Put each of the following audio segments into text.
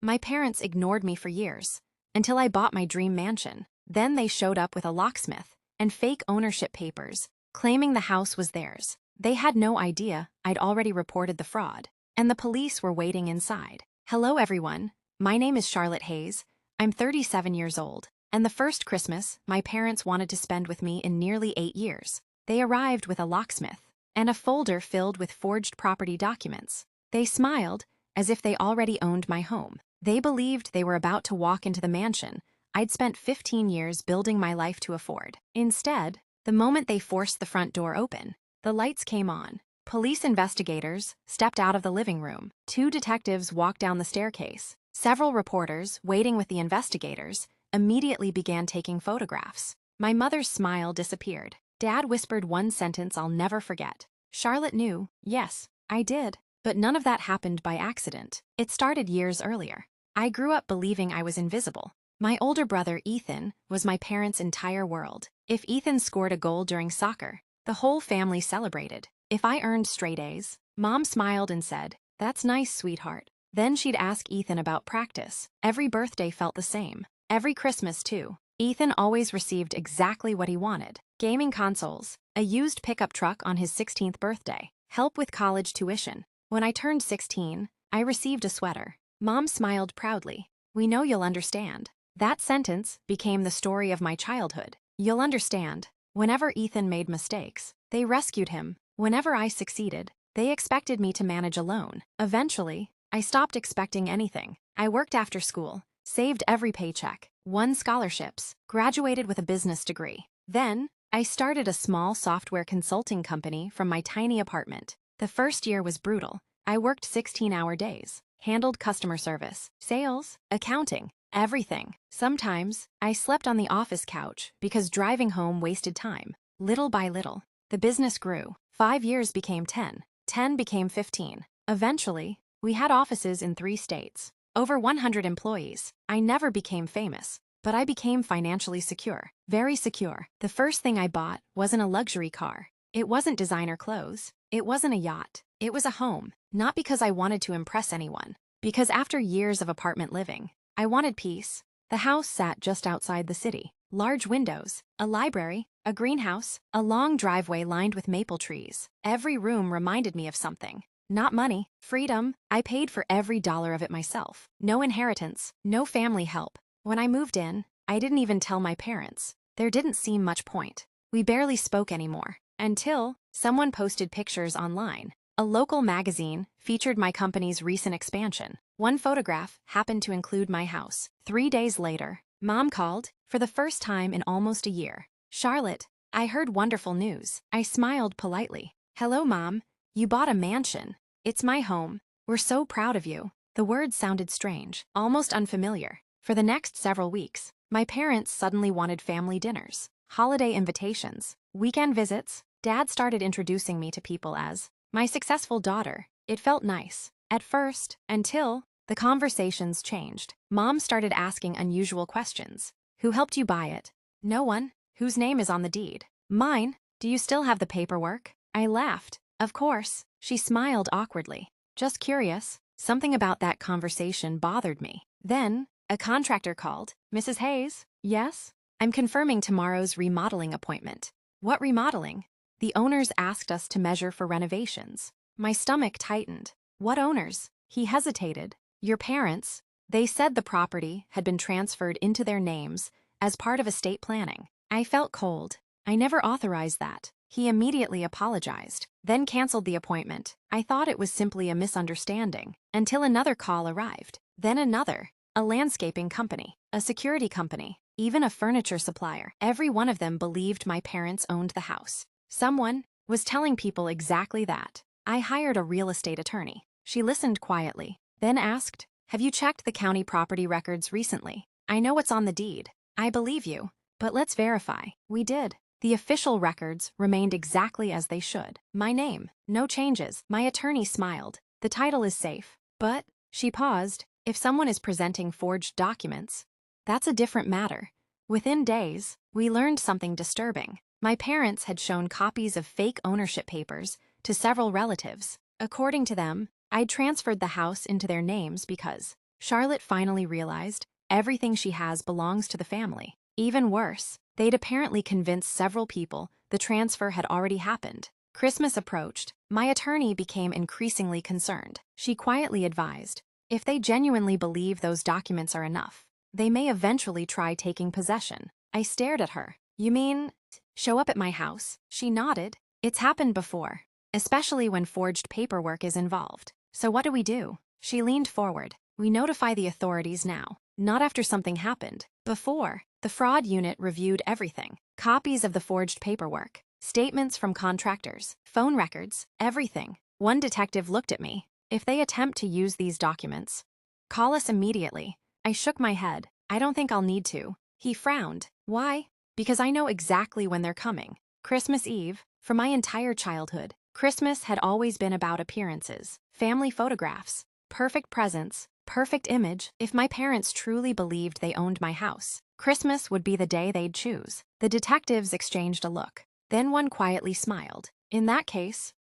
My parents ignored me for years, until I bought my dream mansion. Then they showed up with a locksmith and fake ownership papers, claiming the house was theirs. They had no idea I'd already reported the fraud, and the police were waiting inside. Hello everyone, my name is Charlotte Hayes. I'm 37 years old, and the first Christmas my parents wanted to spend with me in nearly 8 years. They arrived with a locksmith and a folder filled with forged property documents. They smiled as if they already owned my home. They believed they were about to walk into the mansion I'd spent 15 years building my life to afford. Instead, the moment they forced the front door open, the lights came on. Police investigators stepped out of the living room. 2 detectives walked down the staircase. Several reporters, waiting with the investigators, immediately began taking photographs. My mother's smile disappeared. Dad whispered one sentence I'll never forget. Charlotte knew, yes, I did. But none of that happened by accident. It started years earlier. I grew up believing I was invisible. My older brother, Ethan, was my parents' entire world. If Ethan scored a goal during soccer, the whole family celebrated. If I earned straight A's, Mom smiled and said, "That's nice, sweetheart." Then she'd ask Ethan about practice. Every birthday felt the same. Every Christmas, too. Ethan always received exactly what he wanted. Gaming consoles, a used pickup truck on his 16th birthday, help with college tuition. When I turned 16, I received a sweater. Mom smiled proudly. "We know you'll understand." That sentence became the story of my childhood. You'll understand. Whenever Ethan made mistakes, they rescued him. Whenever I succeeded, they expected me to manage alone. Eventually, I stopped expecting anything. I worked after school, saved every paycheck, won scholarships, graduated with a business degree. Then, I started a small software consulting company from my tiny apartment. The first year was brutal. I worked 16-hour days, handled customer service, sales, accounting, everything. Sometimes, I slept on the office couch because driving home wasted time. Little by little, the business grew. 5 years became 10. 10 became 15. Eventually, we had offices in 3 states. Over 100 employees. I never became famous, but I became financially secure. Very secure. The first thing I bought wasn't a luxury car. It wasn't designer clothes. It wasn't a yacht. It was a home. Not because I wanted to impress anyone. Because after years of apartment living, I wanted peace. The house sat just outside the city. Large windows, a library, a greenhouse, a long driveway lined with maple trees. Every room reminded me of something. Not money, freedom. I paid for every dollar of it myself. No inheritance, no family help. When I moved in, I didn't even tell my parents. There didn't seem much point. We barely spoke anymore. Until someone posted pictures online. A local magazine featured my company's recent expansion. One photograph happened to include my house. 3 days later, Mom called, for the first time in almost a year. "Charlotte, I heard wonderful news." I smiled politely. "Hello, Mom. You bought a mansion. It's my home. We're so proud of you." The words sounded strange, almost unfamiliar. For the next several weeks, my parents suddenly wanted family dinners, holiday invitations, weekend visits. Dad started introducing me to people as my successful daughter. It felt nice, at first, until the conversations changed. Mom started asking unusual questions. "Who helped you buy it?" "No one." "Whose name is on the deed?" "Mine." "Do you still have the paperwork?" I laughed. "Of course." She smiled awkwardly. "Just curious." Something about that conversation bothered me. Then, a contractor called. "Mrs. Hayes?" "Yes?" "I'm confirming tomorrow's remodeling appointment." "What remodeling?" "The owners asked us to measure for renovations." My stomach tightened. "What owners?" He hesitated. "Your parents." They said the property had been transferred into their names as part of estate planning. I felt cold. I never authorized that. He immediately apologized, then canceled the appointment. I thought it was simply a misunderstanding, until another call arrived. Then another. A landscaping company, a security company, even a furniture supplier. Every one of them believed my parents owned the house. Someone was telling people exactly that. I hired a real estate attorney. She listened quietly, then asked, "Have you checked the county property records recently? I know it's on the deed." "I believe you, but let's verify." We did. The official records remained exactly as they should. My name, no changes. My attorney smiled. "The title is safe." "But," she paused, "if someone is presenting forged documents, that's a different matter." Within days, we learned something disturbing. My parents had shown copies of fake ownership papers to several relatives. According to them, I'd transferred the house into their names because Charlotte finally realized everything she has belongs to the family. Even worse, they'd apparently convinced several people the transfer had already happened. Christmas approached. My attorney became increasingly concerned. She quietly advised, if they genuinely believe those documents are enough, they may eventually try taking possession. I stared at her. You mean, show up at my house? She nodded. It's happened before, especially when forged paperwork is involved. So what do we do? She leaned forward. We notify the authorities now, not after something happened. Before, the fraud unit reviewed everything. Copies of the forged paperwork, statements from contractors, phone records, everything. One detective looked at me. If they attempt to use these documents, call us immediately. I shook my head. I don't think I'll need to. He frowned. Why? Because I know exactly when they're coming. Christmas Eve. For my entire childhood, Christmas had always been about appearances, family photographs, perfect presents, perfect image. If my parents truly believed they owned my house, Christmas would be the day they'd choose. The detectives exchanged a look. Then one quietly smiled. In that case,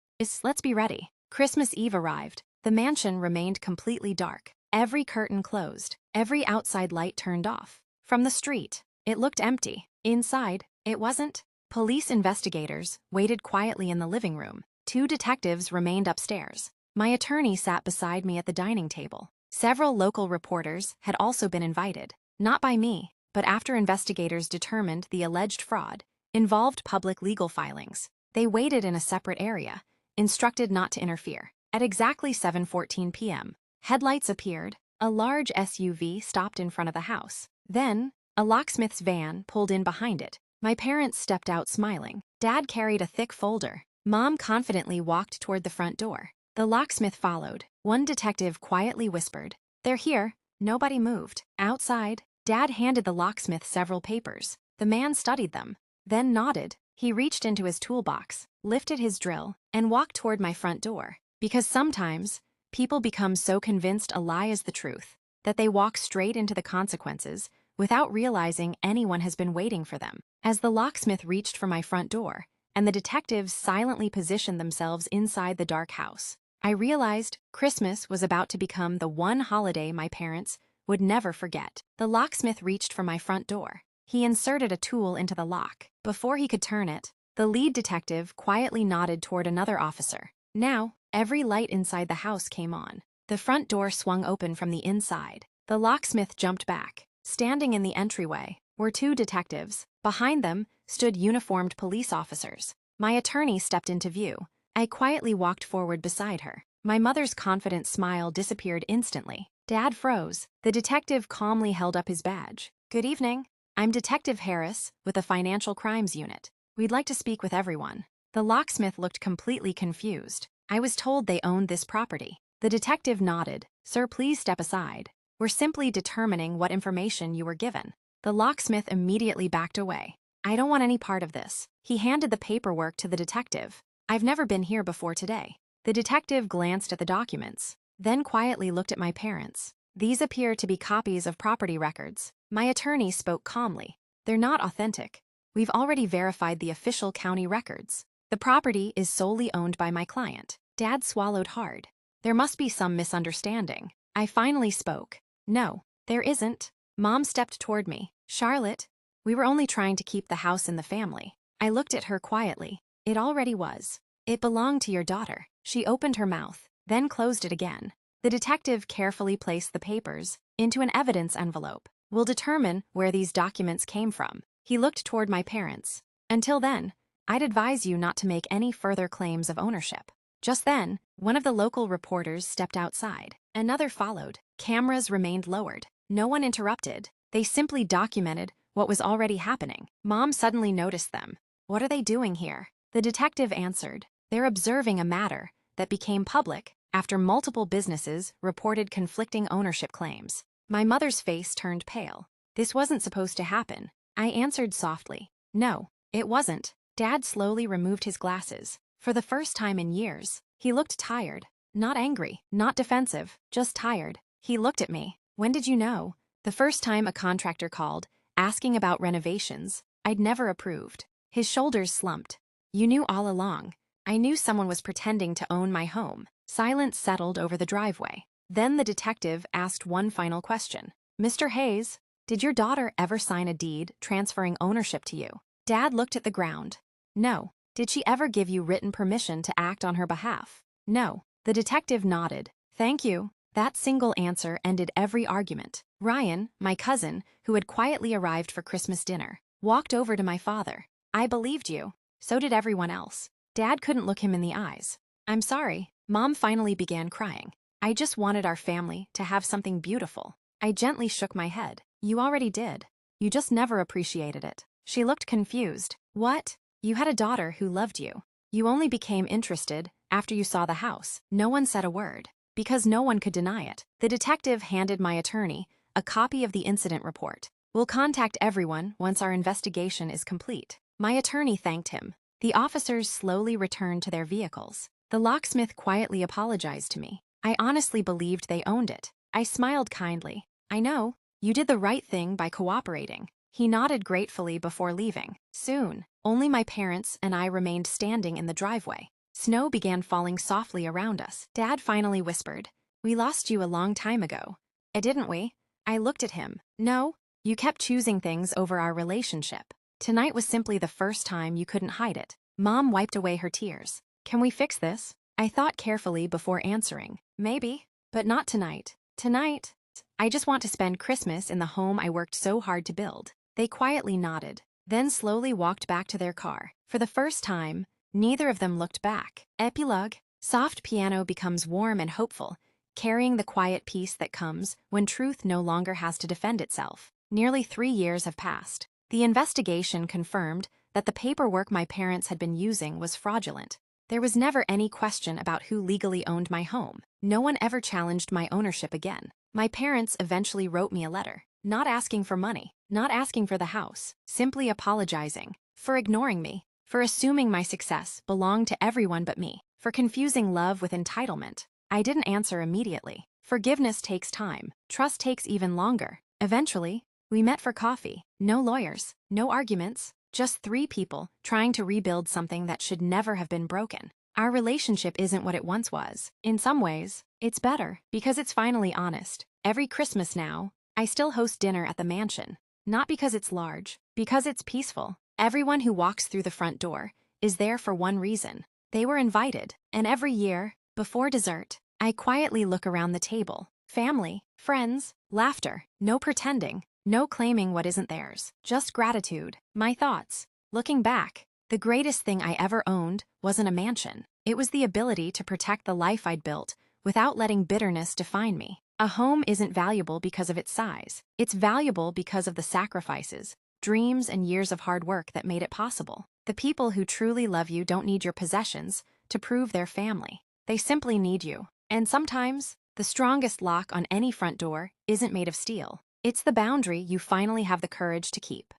let's be ready. Christmas Eve arrived. The mansion remained completely dark. Every curtain closed. Every outside light turned off. From the street, it looked empty. Inside, it wasn't. Police investigators waited quietly in the living room. 2 detectives remained upstairs. My attorney sat beside me at the dining table. Several local reporters had also been invited, not by me, but after investigators determined the alleged fraud involved public legal filings. They waited in a separate area, instructed not to interfere. At exactly 7:14 p.m., headlights appeared. A large SUV stopped in front of the house. Then, a locksmith's van pulled in behind it. My parents stepped out smiling. Dad carried a thick folder. Mom confidently walked toward the front door. The locksmith followed. One detective quietly whispered, "They're here." Nobody moved. Outside, Dad handed the locksmith several papers. The man studied them, then nodded. He reached into his toolbox, lifted his drill, and walked toward my front door. Because sometimes, people become so convinced a lie is the truth that they walk straight into the consequences without realizing anyone has been waiting for them. As the locksmith reached for my front door, and the detectives silently positioned themselves inside the dark house, I realized Christmas was about to become the one holiday my parents would never forget. The locksmith reached for my front door. He inserted a tool into the lock. Before he could turn it, the lead detective quietly nodded toward another officer. Now, every light inside the house came on. The front door swung open from the inside. The locksmith jumped back. Standing in the entryway were 2 detectives. Behind them stood uniformed police officers. My attorney stepped into view. I quietly walked forward beside her. My mother's confident smile disappeared instantly. Dad froze. The detective calmly held up his badge. "Good evening. I'm Detective Harris with the Financial Crimes Unit. We'd like to speak with everyone." The locksmith looked completely confused. "I was told they owned this property." The detective nodded. "Sir, please step aside. We're simply determining what information you were given." The locksmith immediately backed away. "I don't want any part of this." He handed the paperwork to the detective. "I've never been here before today." The detective glanced at the documents, then quietly looked at my parents. "These appear to be copies of property records." My attorney spoke calmly. "They're not authentic. We've already verified the official county records. The property is solely owned by my client." Dad swallowed hard. "There must be some misunderstanding." I finally spoke. "No, there isn't." Mom stepped toward me. "Charlotte, we were only trying to keep the house in the family." I looked at her quietly. "It already was. It belonged to your daughter." She opened her mouth, then closed it again. The detective carefully placed the papers into an evidence envelope. "We'll determine where these documents came from." He looked toward my parents. "Until then, I'd advise you not to make any further claims of ownership." Just then, one of the local reporters stepped outside. Another followed. Cameras remained lowered. No one interrupted. They simply documented what was already happening. Mom suddenly noticed them. "What are they doing here?" The detective answered. "They're observing a matter that became public after multiple businesses reported conflicting ownership claims." My mother's face turned pale. "This wasn't supposed to happen." I answered softly. "No, it wasn't." Dad slowly removed his glasses. For the first time in years, he looked tired. Not angry, not defensive, just tired. He looked at me. "When did you know?" "The first time a contractor called, asking about renovations, I'd never approved." His shoulders slumped. "You knew all along." "I knew someone was pretending to own my home." Silence settled over the driveway. Then the detective asked one final question. Mr. Hayes, did your daughter ever sign a deed transferring ownership to you? Dad looked at the ground. No. Did she ever give you written permission to act on her behalf? No. The detective nodded. Thank you. That single answer ended every argument. Ryan, my cousin, who had quietly arrived for Christmas dinner, walked over to my father. I believed you. So did everyone else. Dad couldn't look him in the eyes. I'm sorry. Mom finally began crying. I just wanted our family to have something beautiful. I gently shook my head. You already did. You just never appreciated it. She looked confused. What? You had a daughter who loved you. You only became interested after you saw the house. No one said a word, because no one could deny it. The detective handed my attorney a copy of the incident report. We'll contact everyone once our investigation is complete. My attorney thanked him. The officers slowly returned to their vehicles. The locksmith quietly apologized to me. I honestly believed they owned it. I smiled kindly. I know. You did the right thing by cooperating. He nodded gratefully before leaving. Soon, only my parents and I remained standing in the driveway. Snow began falling softly around us. Dad finally whispered, "We lost you a long time ago." Didn't we? I looked at him. No, you kept choosing things over our relationship. Tonight was simply the first time you couldn't hide it. Mom wiped away her tears. Can we fix this? I thought carefully before answering. Maybe, but not tonight. Tonight, I just want to spend Christmas in the home I worked so hard to build. They quietly nodded, then slowly walked back to their car. For the first time, neither of them looked back. Epilogue. Soft piano becomes warm and hopeful, carrying the quiet peace that comes when truth no longer has to defend itself. Nearly 3 years have passed. The investigation confirmed that the paperwork my parents had been using was fraudulent. There was never any question about who legally owned my home. No one ever challenged my ownership again. My parents eventually wrote me a letter, not asking for money, not asking for the house, simply apologizing for ignoring me, for assuming my success belonged to everyone but me, for confusing love with entitlement. I didn't answer immediately. Forgiveness takes time. Trust takes even longer. Eventually, we met for coffee. No lawyers, no arguments, just 3 people trying to rebuild something that should never have been broken. Our relationship isn't what it once was. In some ways, it's better because it's finally honest. Every Christmas now, I still host dinner at the mansion. Not because it's large, because it's peaceful. Everyone who walks through the front door is there for one reason. They were invited, and every year, before dessert, I quietly look around the table. Family, friends, laughter, no pretending, no claiming what isn't theirs, just gratitude. My thoughts. Looking back, the greatest thing I ever owned wasn't a mansion. It was the ability to protect the life I'd built without letting bitterness define me. A home isn't valuable because of its size. It's valuable because of the sacrifices, dreams, and years of hard work that made it possible. The people who truly love you don't need your possessions to prove they're family. They simply need you. And sometimes, the strongest lock on any front door isn't made of steel. It's the boundary you finally have the courage to keep.